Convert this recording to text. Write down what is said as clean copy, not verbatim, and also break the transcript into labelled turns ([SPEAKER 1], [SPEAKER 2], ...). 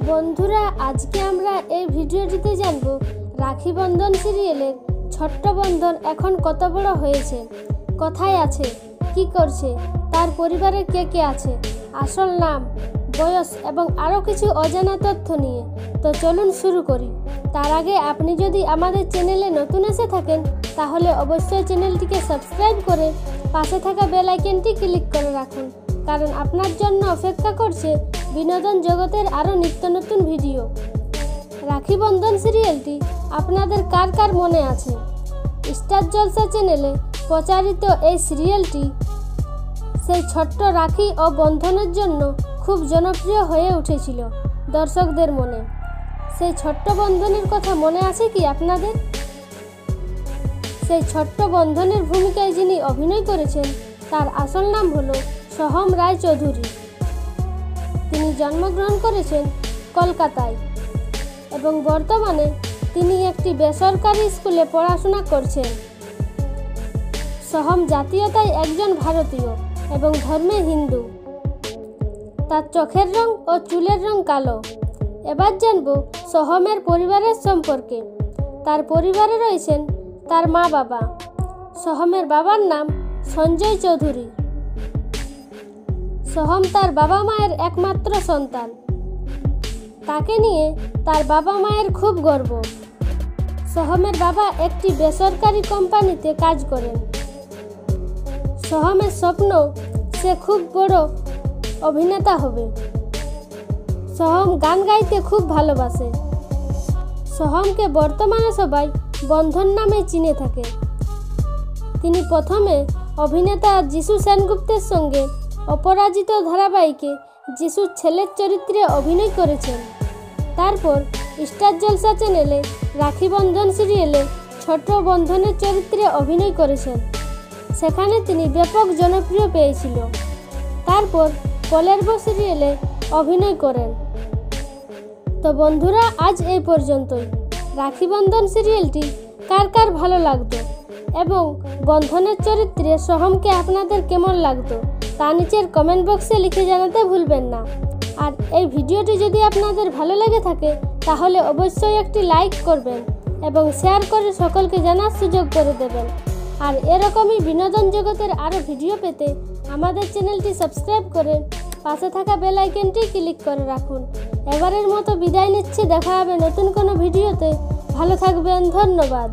[SPEAKER 1] বন্ধুরা, আজকে আমরা এই ভিডিওটিতে জানব রাখি বন্ধন সিরিয়ালের ছোট্ট বন্ধন এখন কত বড় হয়েছে, কোথায় আছে, কি করছে, তার পরিবারে কে কে আছে, আসল নাম, বয়স এবং আরও কিছু অজানা তথ্য নিয়ে। তো চলুন শুরু করি। তার আগে আপনি যদি আমাদের চ্যানেলে নতুন এসে থাকেন তাহলে অবশ্যই চ্যানেলটিকে সাবস্ক্রাইব করে পাশে থাকা বেল আইকনটি ক্লিক করে রাখুন, কারণ আপনার জন্য অপেক্ষা করছে বিনোদন জগতের আরও নিত্য নতুন ভিডিও। রাখি বন্ধন সিরিয়ালটি আপনাদের কার কার মনে আছে? স্টার জলসা চ্যানেলে প্রচারিত এই সিরিয়ালটি সেই ছোট্ট রাখি ও বন্ধনের জন্য খুব জনপ্রিয় হয়ে উঠেছিল দর্শকদের মনে। সেই ছোট্ট বন্ধনের কথা মনে আছে কি আপনাদের? সেই ছোট্ট বন্ধনের ভূমিকায় যিনি অভিনয় করেছেন তার আসল নাম হলো সোহম রায়চৌধুরী। তিনি জন্মগ্রহণ করেছেন কলকাতায় এবং বর্তমানে তিনি একটি বেসরকারি স্কুলে পড়াশোনা করছেন। সোহম জাতীয়তায় একজন ভারতীয় এবং ধর্মে হিন্দু। তার চোখের রং ও চুলের রং কালো। এবার জানব সোহমের পরিবারের সম্পর্কে। তার পরিবারে রয়েছেন তার মা বাবা। সোহমের বাবার নাম সঞ্জয় চৌধুরী। সোহম তার বাবা মায়ের একমাত্র সন্তান। তাকে নিয়ে তার বাবা মায়ের খুব গর্ব। সোহমের বাবা একটি বেসরকারি কোম্পানিতে কাজ করেন। সোহমের স্বপ্ন সে খুব বড় অভিনেতা হবে। সোহম গান গাইতে খুব ভালোবাসে। সোহমকে বর্তমানে সবাই বন্ধন নামে চিনে থাকে। তিনি প্রথমে অভিনেতা যিশু সেনগুপ্তের সঙ্গে অপরাজিত ধারাবাহিকে যিশুর ছেলের চরিত্রে অভিনয় করেছেন। তারপর স্টার জলসা চ্যানেলে রাখি বন্ধন সিরিয়ালে ছোট বন্ধনের চরিত্রে অভিনয় করেছেন। সেখানে তিনি ব্যাপক জনপ্রিয় পেয়েছিল। তারপর কলের বউ সিরিয়ালে অভিনয় করেন। তো বন্ধুরা, আজ এই পর্যন্তই। রাখি বন্ধন সিরিয়ালটি কার কার ভালো লাগতো এবং বন্ধনের চরিত্রে সোহমকে আপনাদের কেমন লাগতো তা নিচের কমেন্ট বক্সে লিখে জানাতে ভুলবেন না। আর এই ভিডিওটি যদি আপনাদের ভালো লেগে থাকে তাহলে অবশ্যই একটি লাইক করবেন এবং শেয়ার করে সকলকে জানার সুযোগ করে দেবেন। আর এরকমই বিনোদন জগতের আরও ভিডিও পেতে আমাদের চ্যানেলটি সাবস্ক্রাইব করে পাশে থাকা বেল আইকনটি ক্লিক করে রাখুন। এবারের মতো বিদায় নিচ্ছি। দেখা হবে নতুন কোনো ভিডিওতে। ভালো থাকবেন। ধন্যবাদ।